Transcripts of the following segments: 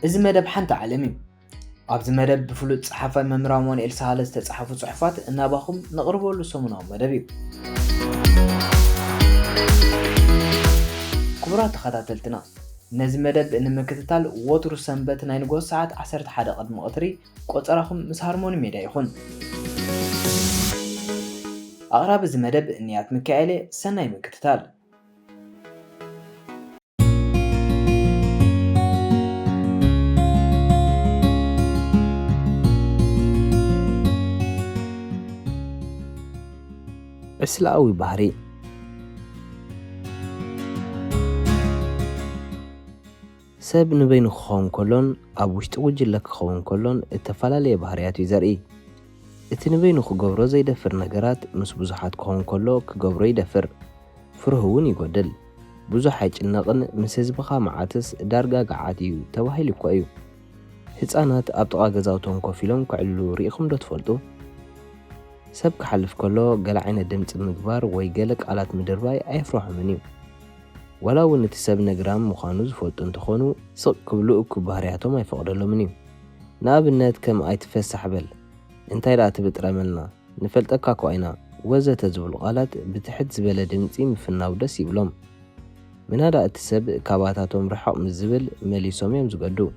إذا مدب حنت عالمي أبز مدب بفلوت صحافة ممرامون إلسالس تصحفوا صحفات ناباهم نقربوا له سمناو مدبي كبرات تخاتلتنا نزي مدب إن مكتتال وطرو سنبت ناينقو ساعات 11 قدم قطري قطراهم مسهرمون ميدا يخون أغرب إذا مدب إنيات مكايلة سناي مكتتال ዕስላዊ ባህሪ ሰብ ንበይኑ ክኸውን ከሎን ኣብ ውሽጢ ጉጅለ ክኸውን ከሎን እተፈላለየ ባህርያት እዩ ዘርኢ እቲ ንበይኑ ክገብሮ ዘይደፍር ነገራት ምስ ብዙሓት ክኸውን ከሎ ክገብሮ ይደፍር ፍርህ እውን ይጎድል ብዙሕ ኣይጭነቕን ምስ ህዝብኻ መዓትስ ዳርጋ ገዓት እዩ ተባሂሉ እኳ እዩ ህፃናት ኣብ ጥቓ ገዛውቶም ኮፍ ኢሎም ክዕልሉ ርኢኹም ዶ ትፈልጡ ሰብ ክሓልፍ ከሎ ገለ ዓይነት ድምፂ ምግባር ወይ ገለ ቃላት ምድርባይ ኣይፍርሖምን እዩ ወላ እውን እቲ ሰብ ነግራም ምዃኑ ዝፈልጡ እንትኾኑ ስቕ ክብሉ እኩብ ባህርያቶም ኣይፈቕደሎምን እዩ ንኣብነት ከም ኣይትፈሳሕ በል እንታይ ደኣ ትብጥረመልና ንፈልጠካ እኳ ኢና ወዘተ ዝብሉ ቃላት ብትሕት ዝበለ ድምፂ ምፍናው ደስ ይብሎም ምናዳ እቲ ሰብ ካባታቶም ርሕቕ ምስ ዝብል መሊሶም እዮም ዝገዱ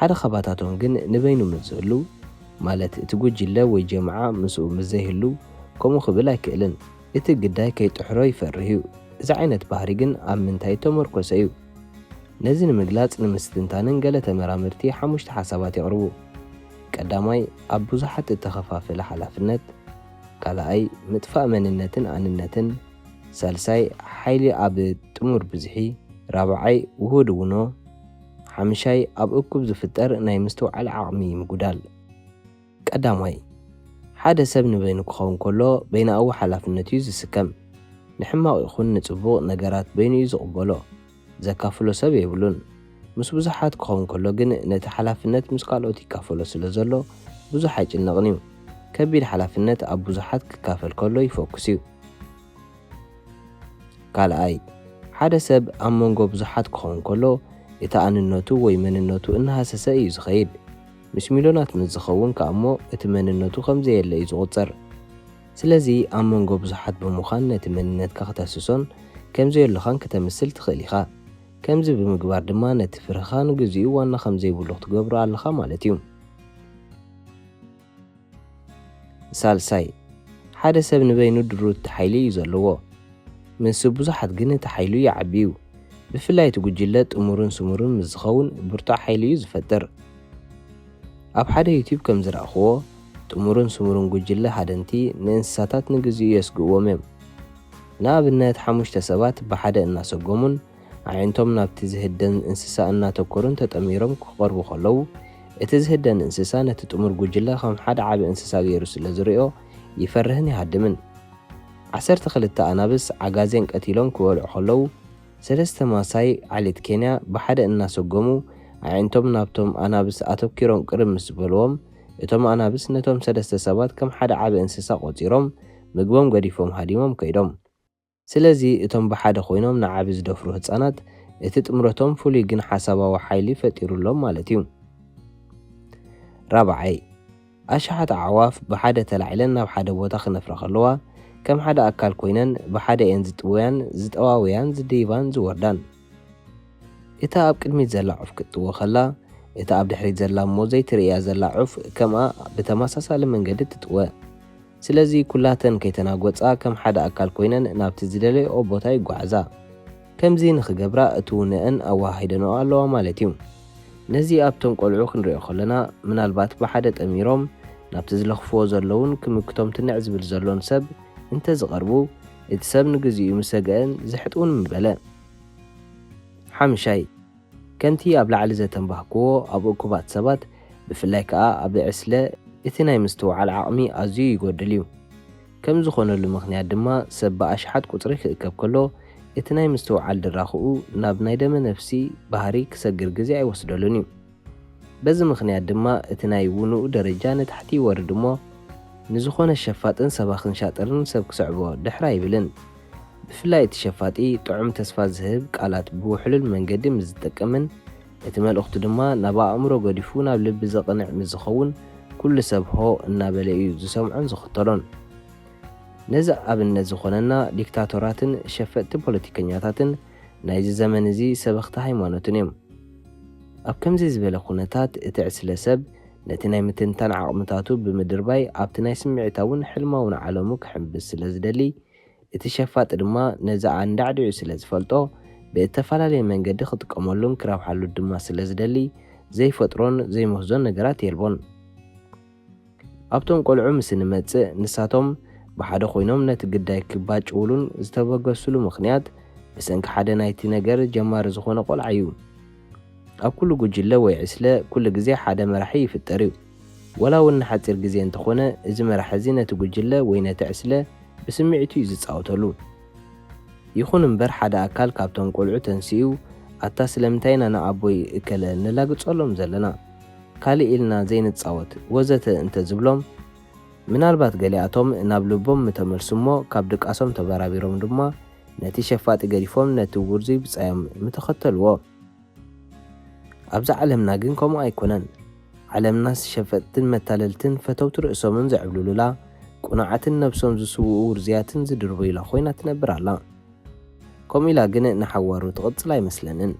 ሓደ ካባታቶም ግን ንበይኑ ምስ ዝህሉ ማለት እቲ ጉጅለ ወይ ጀምዓ ምስኡ ምስ ዘይህሉ ከምኡ ክብል ኣይክእልን እቲ ግዳይ ከይጥሕሮ ይፈርህ እዩ እዚ ዓይነት ባህሪ ግን ኣብ ምንታይ ተመርኮሰ እዩ ነዚ ንምግላጽ ንምስትንታንን ገለ ተመራምርቲ 5 ሓሳባት የቕርቡ ቀዳማይ ኣብ ብዙሓት እተኸፋፈለ ሓላፍነት ካልኣይ ምጥፋእ መንነትን ኣንነትን ሳልሳይ ሓይሊ ኣብ ጥሙር ብዝሒ ራብዓይ ውሁድ ውኖ ሓምሻይ ኣብ እኩብ ዝፍጠር ናይ ምስትውዓል ዓቕሚ ምጉዳል ቀዳማይ ሓደ ሰብ ንበይኑ ክኸውን ከሎ በይናዊ ሓላፍነት እዩ ዝስከም ንሕማቕ ይኹን ንጽቡቕ ነገራት በይኑ እዩ ዝቕበሎ ዘካፍሎ ሰብ የብሉን ምስ ብዙሓት ክኸውን ከሎ ግን ነቲ ሓላፍነት ምስ ካልኦት ይካፈሎ ስለ ዘሎ ብዙሕ ኣይጭነቕን እዩ ከቢድ ሓላፍነት ኣብ ብዙሓት ክካፈል ከሎ ይፎኩስ እዩ ካልኣይ ሓደ ሰብ ኣብ መንጎ ብዙሓት ክኸውን ከሎ እቲ ኣንነቱ ወይ መንነቱ እናሃሰሰ እዩ ዝኸይድ ምስ ሚልዮናት ምስ ዝኸውን ከዓ እሞ እቲ መንነቱ ከምዘየለ እዩ ዝቑፀር ስለዚ ኣብ መንጎ ብዙሓት ብምዃን ነቲ መንነትካ ክተስሶን ከምዘየለኻን ክተምስል ትኽእል ኢኻ ከምዚ ብምግባር ድማ ነቲ ፍርኻ ንግዚኡ ዋና ከምዘይብሉ ክትገብሮ ኣለኻ ማለት እዩ ሳልሳይ ሓደ ሰብ ንበይኑ ድሩት ሓይሊ እዩ ዘለዎ ምስ ብዙሓት ግን እቲ ሓይሉ ይዓቢ እዩ ብፍላይ እቲ ጉጅለ ጥሙርን ስሙርን ምስ ዝኸውን ብርቱዕ ሓይሊ እዩ ዝፈጥር ኣብ ሓደ ዩቲዩብ ከም ዝረኣኽዎ ጥሙርን ስሙርን ጉጅለ ሓደንቲ ንእንስሳታት ንግዚኡ የስግእዎም እዮም ንኣብነት 5 ሰባት ብሓደ እናሰጎሙን ኣዒንቶም ናብቲ ዝህደን እንስሳ እናተኮሩን ተጠሚሮም ክቐርቡ ከለዉ እቲ ዝህደን እንስሳ ነቲ ጥሙር ጉጅለ ከም ሓደ ዓቢ እንስሳ ገይሩ ስለ ዝሪኦ ይፈርህን ይሃድምን 12 ኣናብስ ዓጋዜን ቀቲሎም ክበልዑ ከለዉ 3 ማሳይ ዓሌት ኬንያ ብሓደ እናሰጎሙ ኣዒንቶም ናብቶም ኣናብስ ኣተኪሮም ቅርብ ምስ ዝበልዎም እቶም ኣናብስ ነቶም 3 ሰባት ከም ሓደ ዓቢ እንስሳ ቆፂሮም ምግቦም ገዲፎም ሃዲሞም ከይዶም ስለዚ እቶም ብሓደ ኮይኖም ንዓቢ ዝደፍሩ ህፃናት እቲ ጥምረቶም ፍሉይ ግን ሓሳባዊ ሓይሊ ፈጢሩሎም ማለት እዩ ራብዓይ ኣሽሓት ኣዕዋፍ ብሓደ ተላዒለን ናብ ሓደ ቦታ ክነፍራ ከለዋ ከም ሓደ ኣካል ኮይነን ብሓደ እየን ዝጥወያን ዝጠዋውያን ዝድይባን ዝወርዳን እታ ኣብ ቅድሚት ዘላ ዑፍ ክትጥወ ከላ እታ ኣብ ድሕሪት ዘላ እሞ ዘይትርእያ ዘላ ዑፍ ከምኣ ብተመሳሳሊ መንገዲ ትጥወ ስለዚ ኩላተን ከይተናጎፃ ከም ሓደ ኣካል ኮይነን ናብቲ ዝደለይኦ ቦታ ይጓዓዛ ከምዚ ንኽገብራ እቲ ውንአን ኣዋሂደንኦ ኣለዋ ማለት እዩ ነዚ ኣብቶም ቆልዑ ክንሪኦ ከለና ምናልባት ብሓደ ጠሚሮም ናብቲ ዝለኽፍዎ ዘለውን ክምክቶም ትንዕ ዝብል ዘሎን ሰብ እንተዝቐርቡ እቲ ሰብ ንግዚኡ ምሰገአን ዝሕጥውን ምበለ ሓምሻይ ከምቲ ኣብ ላዕሊ ዘተንባህክዎ ኣብ እኩባት ሰባት ብፍላይ ከዓ ኣብ ዕስለ እቲ ናይ ምስትውዓል ዓቕሚ ኣዝዩ ይጎድል እዩ ከም ዝኾነሉ ምኽንያት ድማ ሰብ ብኣሽሓት ቁፅሪ ክእከብ ከሎ እቲ ናይ ምስትውዓል ድራኽኡ ናብ ናይ ደመ ነፍሲ ባህሪ ክሰግር ግዜ ኣይወስደሉን እዩ በዚ ምኽንያት ድማ እቲ ናይ ውኑኡ ደረጃ ንታሕቲ ይወርድ እሞ ንዝኾነ ሸፋጥን ሰባኽን ሻጥርን ሰብ ክስዕቦ ድሕራ ይብልን ብፍላይ እቲ ሸፋጢ ጥዑም ተስፋ ዝህብ ቃላት ብውሕሉል መንገዲ ምስ ዝጥቀምን እቲ መልእኽቱ ድማ ናብ ኣእምሮ ገዲፉ ናብ ልቢ ዘቕንዕ ምስ ዝኸውን ኩሉ ሰብ ሆ እናበለ እዩ ዝሰምዖን ዝኽተሎን። ነዚ ኣብነት ዝኾነና ዲክታቶራትን ሸፈጥቲ ፖለቲከኛታትን ናይዚ ዘመን እዚ ሰበኽቲ ሃይማኖትን እዮም። ኣብ ከምዚ ዝበለ ኩነታት እቲ ዕስለ ሰብ ነቲ ናይ ምትንታን ዓቕምታቱ ብምድርባይ ኣብቲ ናይ ስምዒታውን ሕልማውን ዓለሙ ክሕብስ ስለ ዝደሊ እቲ ሸፋጢ ድማ ነዚ ኣንዳዕድዑ ስለ ዝፈልጦ ብእተፈላለየ መንገዲ ክጥቀመሉን ክረብሓሉ ድማ ስለ ዝደሊ ዘይፈጥሮን ዘይመህዞን ነገራት የልቦን። ኣብቶም ቆልዑ ምስ ንመጽእ ንሳቶም ብሓደ ኮይኖም ነቲ ግዳይ ክባጭውሉን ዝተበገሱሉ ምኽንያት ብሰንኪ ሓደ ናይቲ ነገር ጀማሪ ዝኾነ ቆልዓ እዩ። ኣብ ኩሉ ጉጅለ ወይ ዕስለ ኩሉ ግዜ ሓደ መራሒ ይፍጠር እዩ። ወላ እውን ንሓፂር ግዜ እንተኾነ እዚ መራሒ እዚ ነቲ ጉጅለ ወይ ነቲ ዕስለ ብስምዒቱ እዩ ዝፃወተሉ። ይኹን እምበር ሓደ ኣካል ካብቶም ቆልዑ ተንስኡ ኣታ ስለምንታይ ኢና ንኣቦይ እከለ ንላግፀሎም ዘለና ካልእ ኢልና ዘይንፃወት ወዘተ እንተዝብሎም ምናልባት ገሊኣቶም ናብ ልቦም ተመልሱ እሞ ካብ ድቃሶም ተበራቢሮም ድማ ነቲ ሸፋጢ ገዲፎም ነቲ ውርዙ ብፃዮም ምተኸተልዎ። ኣብዚ ዓለምና ግን ከምኡ ኣይኮነን። ዓለምናስ ሸፈጥትን መታለልትን ፈተውቲ ርእሶምን ዘዕብልሉላ ቁናዓትን ነብሶም ዝስውኡ ውርዝያትን ዝድርበዩላ ኮይና ትነብር ኣላ። ከምኡ ኢላ ግን ንሓዋሩ ትቕፅል ኣይመስለንን።